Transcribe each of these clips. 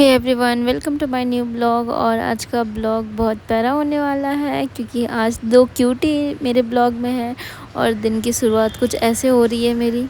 Hey everyone, welcome to my new vlog. और आज का ब्लॉग बहुत प्यारा होने वाला है क्योंकि आज दो क्यूटी मेरे ब्लॉग में है और दिन की शुरुआत कुछ ऐसे हो रही है मेरी।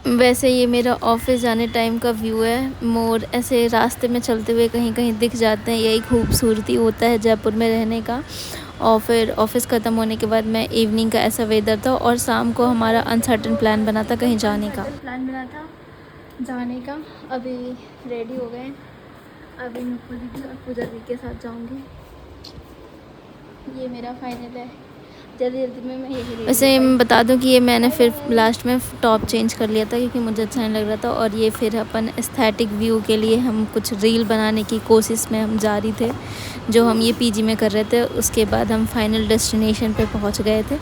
वैसे ये मेरा ऑफिस जाने टाइम का व्यू है। मोर ऐसे रास्ते में चलते हुए कहीं कहीं दिख जाते हैं। यही खूबसूरती होता है जयपुर में रहने का। और फिर ऑफिस ख़त्म होने के बाद मैं इवनिंग का ऐसा वेदर था और शाम को हमारा अनसर्टन प्लान बना था कहीं जाने का। जाने का अभी रेडी हो गए। अभी नुपुर दीदी और पूजा दीदी के साथ जाऊंगी। ये मेरा फाइनल है। जल्दी जल्दी में मैं यही वैसे मैं बता दूं कि ये मैंने फिर लास्ट में टॉप चेंज कर लिया था क्योंकि मुझे अच्छा नहीं लग रहा था। और ये फिर अपन एस्थेटिक व्यू के लिए हम कुछ रील बनाने की कोशिश में हम जारी थे, जो हम ये पीजी में कर रहे थे। उसके बाद हम फाइनल डेस्टिनेशन पे पहुंच गए थे।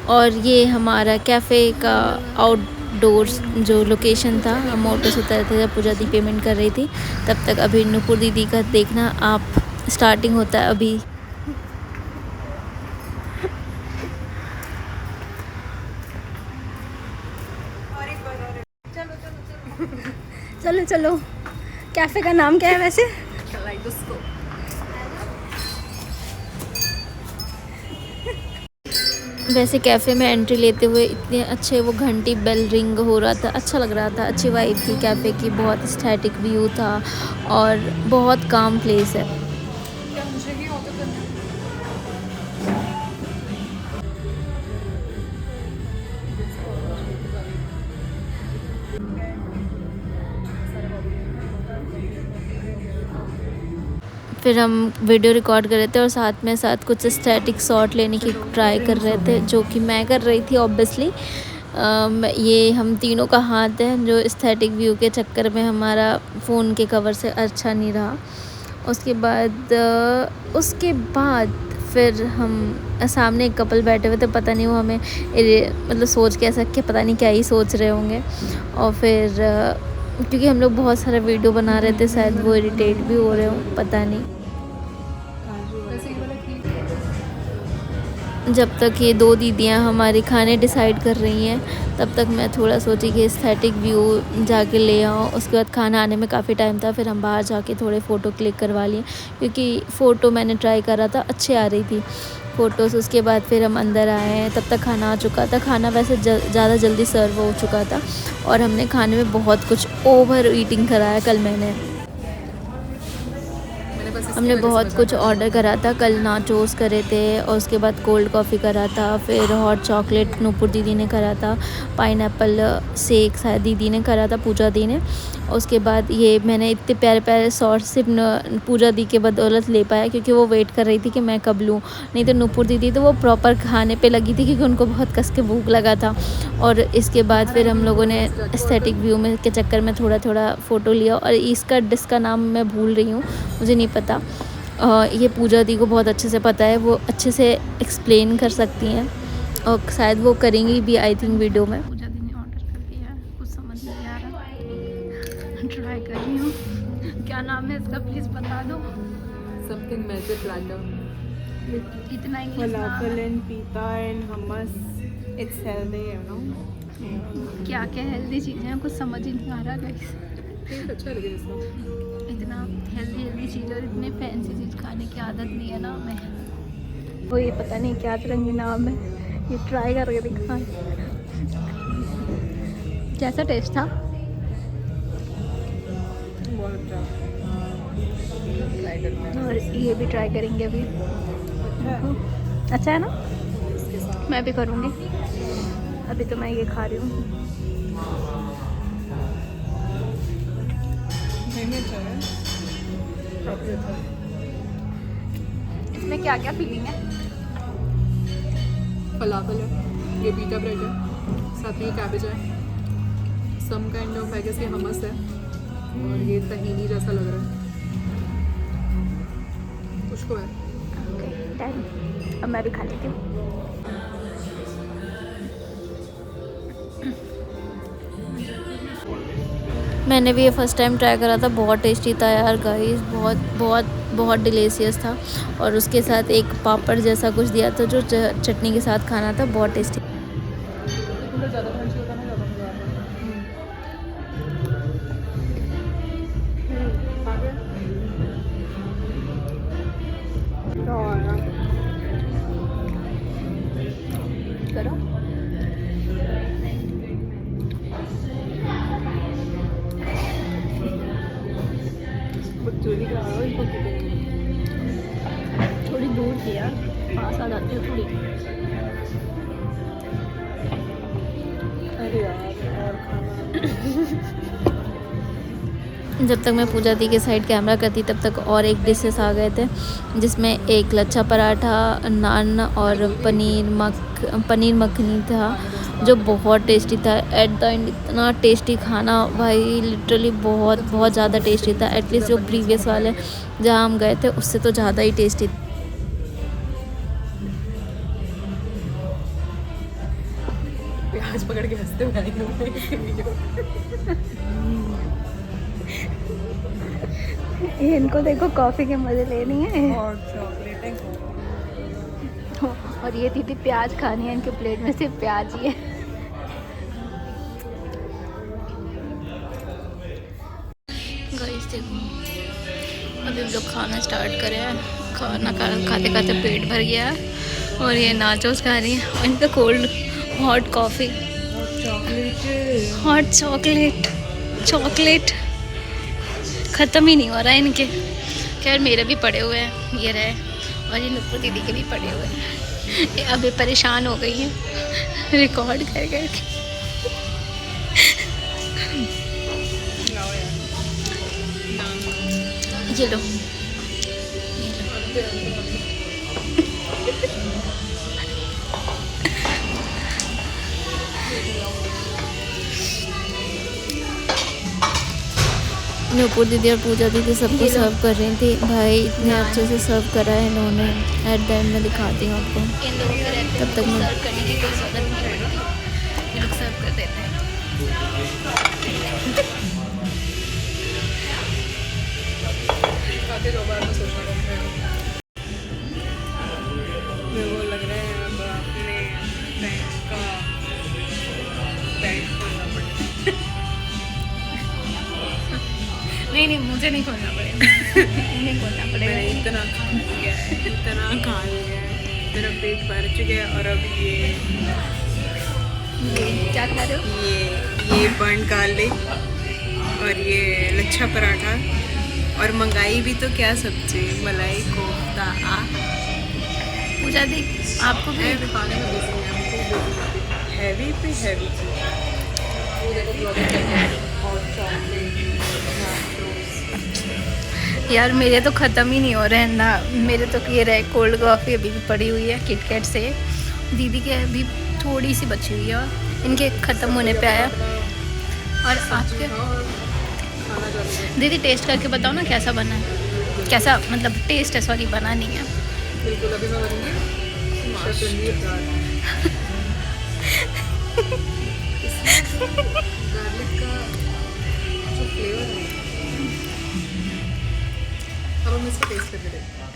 और ये हमारा कैफ़े का आउटडोर्स जो लोकेशन था, हम ऑटो से उतर थे जब पूजा दी पेमेंट कर रही थी तब तक। अभी नुपुर दीदी का देखना आप स्टार्टिंग होता है अभी। चलो चलो, कैफ़े का नाम क्या है वैसे? वैसे कैफ़े में एंट्री लेते हुए इतने अच्छे वो घंटी बेल रिंग हो रहा था, अच्छा लग रहा था। अच्छी वाइब थी कैफ़े की, बहुत एस्थेटिक व्यू था और बहुत काम प्लेस है। फिर हम वीडियो रिकॉर्ड कर रहे थे और साथ कुछ स्टैटिक शॉट लेने की ट्राई कर रहे थे, जो कि मैं कर रही थी ऑब्वियसली। ये हम तीनों का हाथ है जो एस्थेटिक व्यू के चक्कर में हमारा फ़ोन के कवर से अच्छा नहीं रहा। उसके बाद फिर हम सामने एक कपल बैठे हुए थे, पता नहीं वो हमें मतलब सोच के ऐसा कि पता नहीं क्या ही सोच रहे होंगे। और फिर क्योंकि हम लोग बहुत सारा वीडियो बना रहे थे, शायद वो इरिटेट भी हो रहे हो, पता नहीं। जब तक ये दो दीदियाँ हमारे खाने डिसाइड कर रही हैं तब तक मैं थोड़ा सोची कि एस्थेटिक व्यू जाके ले आऊँ। उसके बाद खाना आने में काफ़ी टाइम था, फिर हम बाहर जाके थोड़े फ़ोटो क्लिक करवा लिए क्योंकि फ़ोटो मैंने ट्राई करा था, अच्छी आ रही थी फ़ोटोज़। उसके बाद फिर हम अंदर आए हैं, तब तक खाना आ चुका था। खाना वैसे ज़्यादा जल्दी सर्व हो चुका था और हमने खाने में बहुत कुछ ओवर ईटिंग कराया कल हमने बहुत कुछ ऑर्डर करा था। कल नाचोस करे थे और उसके बाद कोल्ड कॉफ़ी करा था, फिर हॉट चॉकलेट नूपुर दीदी ने करा था, पाइनएप्पल शेक शायद दीदी ने करा था, पूजा दी ने। उसके बाद ये मैंने इतने प्यारे प्यारे सॉस सिर्फ पूजा दी के बदौलत ले पाया क्योंकि वो वेट कर रही थी कि मैं कब लूँ। नहीं तो नूपुर दीदी तो वो प्रॉपर खाने पे लगी थी क्योंकि उनको बहुत कस के भूख लगा था। और इसके बाद फिर हम लोगों ने एस्थेटिक व्यू में के चक्कर में थोड़ा थोड़ा फ़ोटो लिया। और इसका डिश का नाम मैं भूल रही हूँ, मुझे नहीं पता। ये पूजा दी को बहुत अच्छे से पता है, वो अच्छे से एक्सप्लेन कर सकती हैं और शायद वो करेंगी भी आई थिंक वीडियो में। पूजा दी ने ऑर्डर कर दिया है, कुछ समझ नहीं आ रहा, ट्राई कर रही हूँ। क्या नाम है इसका प्लीज़ बता दो। Something magic platter. इतना English falafel and pita and hummus, it's healthy you know. क्या क्या हेल्दी चीज़ें हैं, कुछ समझ ही नहीं आ रहा गाइस। टेस्ट अच्छा लगे इसका। इतना हेल्दी चीज़ और इतने फैंसी चीज़ खाने की आदत नहीं है ना हमें। वो ये पता नहीं क्या तिरंगी नाम है, ये ट्राई करके दिखा। कैसा टेस्ट था? बहुत अच्छा। और ये भी ट्राई करेंगे अभी। अच्छा है ना? मैं भी करूँगी। अभी तो मैं ये खा रही हूँ। इसमें क्या क्या फीलिंग है? फलाफल है, ये पीटा ब्रेड है, साथ में ये कैबेज है, some kind of I guess ये हमस है और ये तहीनी जैसा लग रहा है, कुछ तो है। डन, अब मैं भी खा लेती हूँ। मैंने भी ये फ़र्स्ट टाइम ट्राई करा था, बहुत टेस्टी था यार गाइस, बहुत बहुत बहुत डिलीशियस था। और उसके साथ एक पापड़ जैसा कुछ दिया था जो चटनी के साथ खाना था, बहुत टेस्टी। चोरी कराओ इनको थोड़ी दूर थी यार, पास आ जाते हो थोड़ी। अरे यार और खाना जब तक मैं पूजा दी के साइड कैमरा करती तब तक और एक डिशेस आ गए थे, जिसमें एक लच्छा पराठा, नान और पनीर मखनी था, जो बहुत टेस्टी था। एट द एंड इतना टेस्टी खाना भाई, लिटरली बहुत बहुत ज़्यादा टेस्टी था। एटलीस्ट जो प्रीवियस वाले जहाँ हम गए थे उससे तो ज़्यादा ही टेस्टी। प्याज पकड़ के हंसते हुए आई हूँ मैं इसके वीडियो। इनको देखो कॉफ़ी के मज़े लेनी है। और चॉकलेट है और ये दीदी प्याज खानी है, इनके प्लेट में सिर्फ प्याज ही है। गाइस देखो, अभी हम लोग खाना स्टार्ट करे हैं। खाना खाते खाते पेट भर गया है और ये नाचोस खा रही है। और इनका cold hot coffee, hot chocolate ख़त्म ही नहीं हो रहा है इनके। खैर मेरे भी पड़े हुए हैं, ये रहे, और ये नुपुर दीदी के भी पड़े हुए हैं। ये अभी परेशान हो गई हैं रिकॉर्ड कर करके। ये लो, नुपुर दीदी और पूजा दीदी सबको सर्व कर रही थी। भाई इतने अच्छे से सर्व करा है इन्होंने। एट द एंड में दिखाती हूँ आपको। तब तक मैं सर्व करने की कोई ज़रूरत नहीं पड़ती, ये लोग सर्व कर देते हैं। खाते दो बार में सोचना पड़ता है। वो लग रहा है अब अपने बैंक का बैंक खोलना पड़ेगा। नहीं मुझे नहीं खोलना पड़ेगा। नहीं खोलना पड़ेगा। मैंने इतना खा लिया है, मेरा पेट भर चुका है। और अब ये क्या खा रहे हो? ये बर्न गार्लिक और ये लच्छा पराठा, और मंगाई भी तो क्या सब्जी, मलाई कोफ्ता। पूजा दी आपको भी खाने में बिजी है, हैवी पे हैवी यार मेरे तो ख़त्म ही नहीं हो रहे हैं ना। मेरे तो ये रहे कोल्ड कॉफ़ी अभी भी पड़ी हुई है किटकैट से। दीदी के अभी थोड़ी सी बची हुई है और इनके ख़त्म होने पे आया। और आपके दीदी टेस्ट करके बताओ ना कैसा बना है, कैसा मतलब टेस्ट है, सॉरी बना नहीं है। बिल्कुल अभी मैं बनूंगी गार्लिक का जो फ्लेवर है, अब हम इसको टेस्ट करके देखते हैं।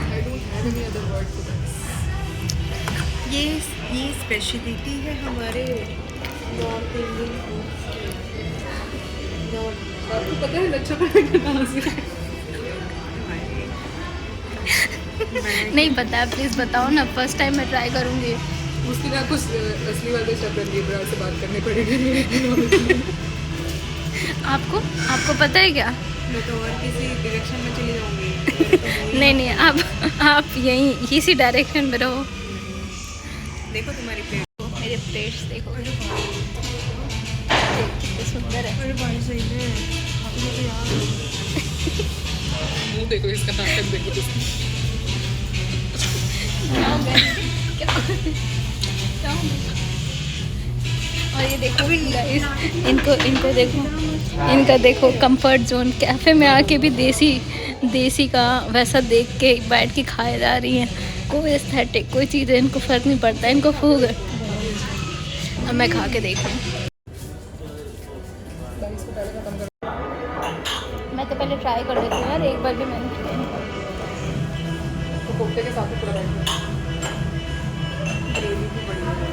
I don't have any other word for this. ये स्पेशलिटी है हमारे नॉर्थ इंडियन फूड। आपको पता है लच्छा पराठा कहाँ से है? नहीं पता, प्लीज़ बताओ ना, फर्स्ट टाइम मैं ट्राई करूँगी। उसके लिए कुछ असली वाले शब्द रणदीप से बात करनी पड़ेगी मेरे। आपको पता है क्या? मैं तो और किसी डायरेक्शन में चली जाऊंगी। नहीं आप यहीं इसी डायरेक्शन में रहो। देखो तुम्हारी प्लेट, मेरे प्लेट्स देखो कितने सुंदर है। अरे भाई सही है। मुंह देखो इसका, नाटक देखो इसका। और ये देखो गाइस, इनको देखो, इनका देखो कंफर्ट जोन। कैफ़े में आके भी देसी का वैसा देख के बैठ के खाए जा रही हैं। कोई एस्थेटिक कोई चीज़ है, इनको फ़र्क नहीं पड़ता, इनको फूक है। अब मैं खा के देखूँ। मैं तो पहले ट्राई कर लेती हूँ यार, एक बार भी मैंने किया नहीं। तो कोफ्ते के साथ ही पूरा ग्रेवी भी बढ़िया है।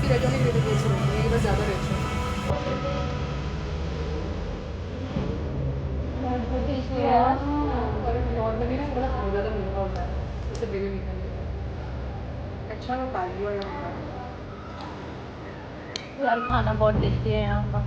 फिर अजो नहीं ग्रेवी बेच रही है, ये बस ज़्यादा बेच रही है। से ग्रेवी निकल अच्छा वो काजू है यार खाना बहुत टेस्टी है यहाँ का।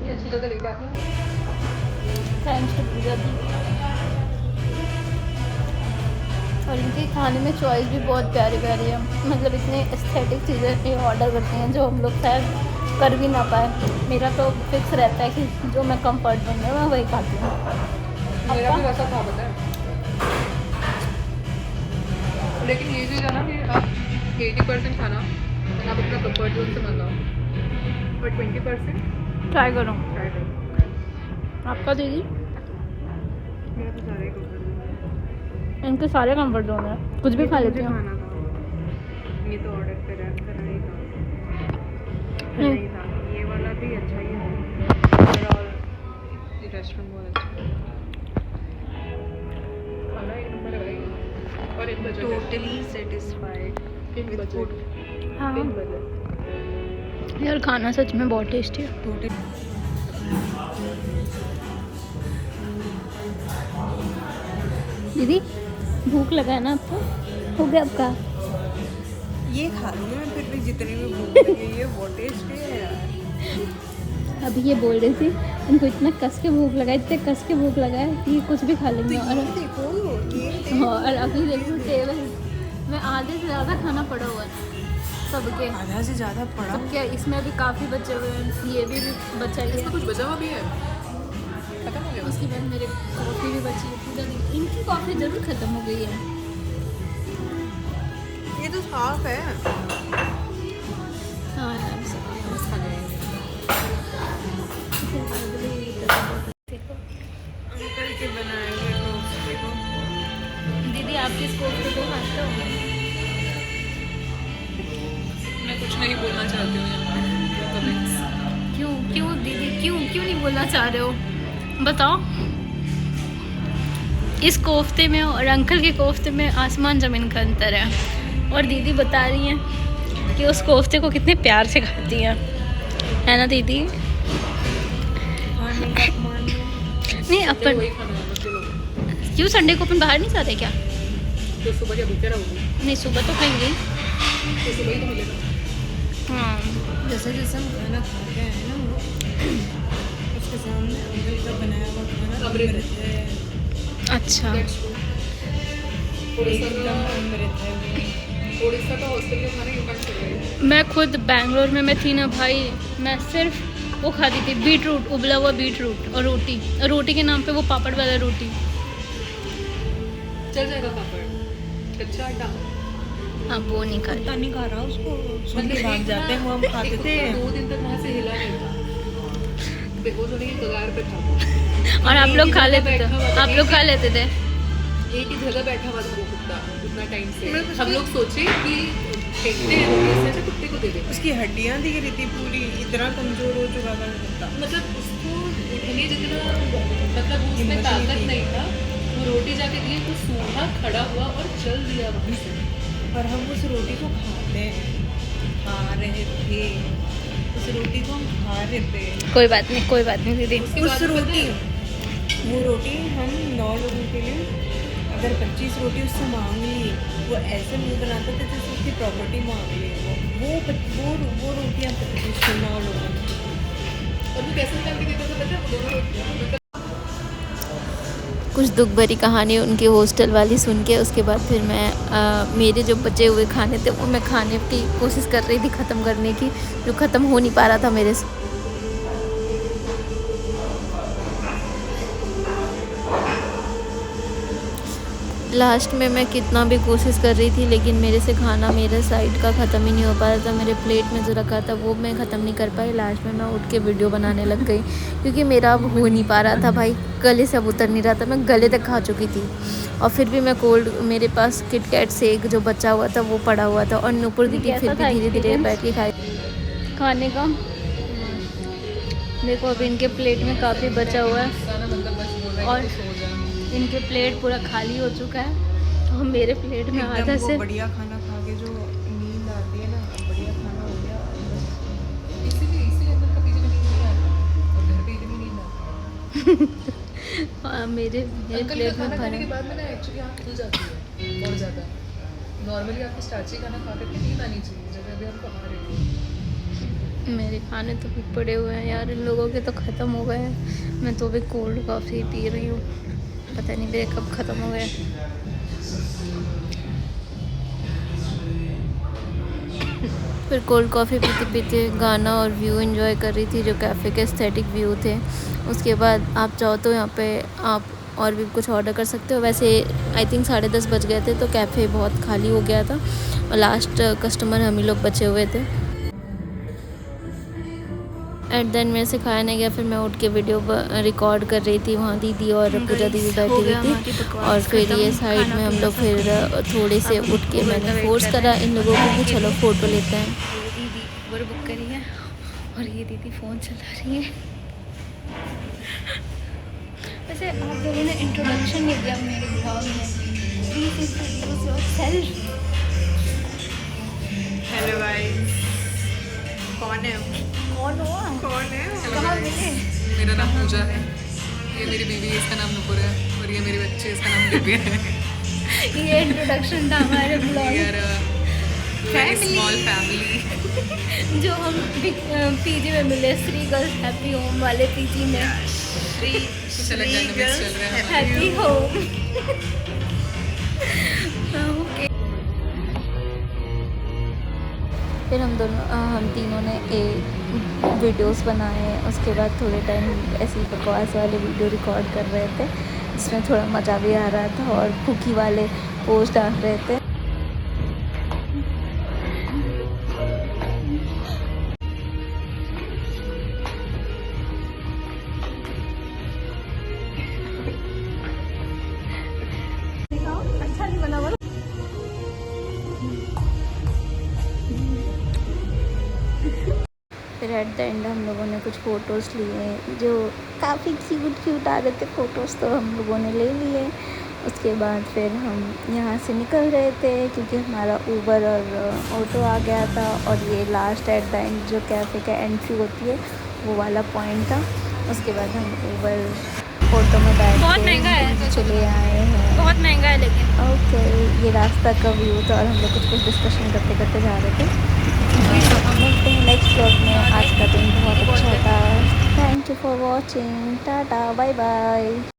ये अच्छी जगह लेके आते हैं थैंक्स टू पूजा दी। और इनके खाने में चॉइस भी बहुत प्यारी प्यारी है, मतलब इतने एस्थेटिक चीज़ें ये ऑर्डर करते हैं जो हम लोग शायद कर भी ना पाए। मेरा तो फिक्स रहता है कि जो मैं कंफर्ट जोन में मैं वही खाती हूँ। मेरा भी वैसा था पता है, लेकिन ये चीज़ है ना कि आप 80% खाना आप अपना कंफर्ट जोन से मंगाओ और 20% ट्राई करो। ट्राई करो। आपका दीदी? मेरा तो सारे कंफर्ट जोन इनके सारे कंफर्ट जोन है, कुछ भी खा लेते हैं। खाना था ये तो ऑर्डर करा ही था नहीं था, ये वाला भी अच्छा ही है ओवरऑल। ये रेस्टोरेंट बहुत अच्छा है, खाना एक नंबर है भाई और in budget totally satisfied in with budget food. हाँ इन बजट यार खाना सच में बहुत टेस्टी है। Totally. दीदी भूख लगा है ना आपको? हो गया आपका? ये खा लूँगी मैं फिर भी जितनी भी भूख लगी है, बहुत टेस्टी है यार। अभी ये बोल रही थी इनको इतना कस के भूख लगा है, इतने कस के भूख लगा है कि ये कुछ भी खा तो लेंगे। ये और देखो ये हाँ, और अभी देखो टेबल में आधे से ज़्यादा खाना पड़ा हुआ है सबके। आधा से ज़्यादा पड़ा। सबके इसमें भी काफ़ी बचे हुए हैं, ये भी बचा ही है। इसमें कुछ बचा हुआ भी है खत्म हो गया उसके बाद मेरे कॉफ़ी भी बची है पूजा दी। इनकी कॉफ़ी ज़रूर ख़त्म हो गई है। ये तो साफ है। हाँ यार बस खा जाएंगे अंकल के बनाए हुए कोफ्ते को दीदी आप किस कोफ्ते को खाते हो? मैं कुछ नहीं बोलना चाहती हूँ यहाँ पे कमेंट्स क्यों क्यों दीदी क्यों क्यों नहीं बोलना चाह रहे हो, बताओ। इस कोफ्ते में और अंकल के कोफ्ते में आसमान ज़मीन का अंतर है। और दीदी बता रही हैं कि उस कोफ्ते को कितने प्यार से खाती हैं, है ना दीदी? खाने का मान नहीं अपन वही खाना है बच्चे लोग क्यों संडे को अपन बाहर नहीं जाते क्या? तो सुबह क्या भूखे रहोगे नहीं सुबह तो खाएंगे। तो सुबह ही तो मिलेगा हाँ जैसे जैसे हम खाना खा के आए ना उसके सामने अंकल का बनाया हुआ खाना अमृत। अमृत है। अच्छा एकदम अमृत है। उड़ीसा का हॉस्टल का खाना यू कैन सर्वाइव। मैं खुद बैंगलोर में मैं थी ना भाई, मैं सिर्फ वो खाती थी बीट रूट, उबला हुआ बीट रूट और रोटी, और रोटी के नाम पे वो पापड़ वाला रोटी। चल जाएगा पापड़ कच्चा आटा हाँ वो नहीं खाती। पता नहीं खा रहा उसको सुन के भाग जाते हैं वो हम खाते थे। 2 दिन तक वहाँ से हिला नहीं था बेहोश होने की कगार पे था और आप लोग खा लेते थे? आप लोग खा लेते थे? एक ही जगह बैठा हुआ था वो कुत्ता उतना टाइम से। हम लोग सोचे कि फेंकते हैं रोटी से अच्छा कुत्ते को दे देंगे, उसकी हड्डियां दिख रही थी पूरी, इतना कमजोर हो चुका था वो कुत्ता। मतलब उसको उठने जितना मतलब उसमें ताकत नहीं था। वो रोटी जाके दिए तो सूखा खड़ा हुआ और चल दिया वहाँ से। पर हम उस रोटी को खा रहे थे, उस रोटी को हम खा रहे थे। कोई बात नहीं दीदी। उसके उस बाद पता रोटी है, वो रोटी हम 9 लोगों के लिए अगर 25 रोटी उससे मांग ली, वो ऐसे मुंह बनाता था जैसे उसकी प्रॉपर्टी मांग ली वो रोटियाँ 25 9 लोगों ने। और वो कैसे निकाल के देता था पता है वो दोनों रोटियाँ मतलब कुछ दुख भरी कहानी उनकी हॉस्टल वाली सुन के उसके बाद फिर मैं मेरे जो बचे हुए खाने थे वो मैं खाने की कोशिश कर रही थी ख़त्म करने की, जो ख़त्म हो नहीं पा रहा था मेरे से। लास्ट में मैं कितना भी कोशिश कर रही थी लेकिन मेरे से खाना मेरे साइड का ख़त्म ही नहीं हो पा रहा था। मेरे प्लेट में जो रखा था वो मैं ख़त्म नहीं कर पाई। लास्ट में मैं उठ के वीडियो बनाने लग गई क्योंकि मेरा अब हो नहीं पा रहा था भाई, गले से अब उतर नहीं रहा था, मैं गले तक खा चुकी थी। और फिर भी मैं कोल्ड, मेरे पास किटकैट शेक जो बचा हुआ था वो पड़ा हुआ था और नूपुर दीदी फिर भी धीरे धीरे बैठ के खाई खाने का। देखो अभी इनके प्लेट में काफ़ी बचा हुआ है खाना मतलब बस बोल रहा और है कि सो जा। इनके प्लेट पूरा खाली हो चुका है और मेरे प्लेट में आधा एकदम से वो बढ़िया खाना खा के जो नींद आती है ना, बढ़िया खाना हो गया। इसीलिए अंदर का पीने में नींद नहीं आता और घर पे इतनी नींद आती है। मेरे अंकल का प्लेट में खाना खाने के भरा। बाद में ना एक्चुअली आँख खुल जाती है बहुत ज़्यादा। नॉर्मली आपको स्टार्ची खाना खा करके नींद आनी चाहिए, जैसे अभी आप खा रहे हो। मेरे खाने तो भी पड़े हुए हैं यार, इन लोगों के तो ख़त्म हो गए हैं। मैं तो भी कोल्ड कॉफ़ी पी रही हूँ, पता नहीं मेरे कब ख़त्म हो गए। फिर कोल्ड कॉफ़ी पीते पीते गाना और व्यू एंजॉय कर रही थी, जो कैफ़े के एस्थेटिक व्यू थे। उसके बाद आप चाहो तो यहाँ पे आप और भी कुछ ऑर्डर कर सकते हो। वैसे आई थिंक 10:30 बज गए थे, तो कैफ़े बहुत खाली हो गया था और लास्ट कस्टमर हम ही लोग बचे हुए थे। एट देन मेरे से खाया नहीं गया, फिर मैं उठ के वीडियो रिकॉर्ड कर रही थी। वहाँ दीदी और पूजा दीदी बैठी हुई थी और फिर ये साइड में हम लोग फिर थोड़े से उठ के मैंने फोर्स करा इन लोगों को कि चलो फ़ोटो लेते हैं। ये दीदी उबर बुक करी है और ये दीदी फ़ोन चला रही है। वैसे आप लोगों ने इंट्रोडक्शन नहीं दिया मेरे ब्लॉग में, please introduce yourself. Hello guys, कौन है? कौन हो? कौन है? कहाँ मिले? मेरा नाम पूजा है, ये मेरी बीवी है, इसका नाम नुपुर है, और ये मेरे बच्चे, इसका नाम दिव्या है। ये इंट्रोडक्शन था हमारे We blog are a very small family. जो हम पीजी में मिले, श्री गर्ल्स हैप्पी होम वाले पीजी में। कुछ अलग डायनामिक्स चल रहे हैं हमारे। Happy home. ओके। फिर हम तीनों ने एक वीडियोस बनाए। उसके बाद थोड़े टाइम ऐसे ही बकवास वाले वीडियो रिकॉर्ड कर रहे थे, जिसमें थोड़ा मज़ा भी आ रहा था और कुकी वाले पोस्ट डाल रहे थे। अच्छा नहीं बना बोलो। फिर एट द एंड हम लोगों ने कुछ फ़ोटोज़ लिए जो काफ़ी क्यूट आ रहे थे फ़ोटोज़, तो हम लोगों ने ले लिए। उसके बाद फिर हम यहाँ से निकल रहे थे क्योंकि हमारा ऊबर और ऑटो आ गया था, और ये लास्ट एट द एंड जो कैफ़े का एंट्री होती है वो वाला पॉइंट था। उसके बाद हम ऊबर ऑटो में बैठ बहुत के महंगा है। चले आए हैं। बहुत महंगा है लेकिन। ओके, ये रास्ता का व्यू था और हम लोग कुछ डिस्कशन करते करते जा रहे थे। मिलते हैं नेक्स्ट व्लॉग में। आज का दिन बहुत अच्छा था। Thank you for watching. Tata, bye bye.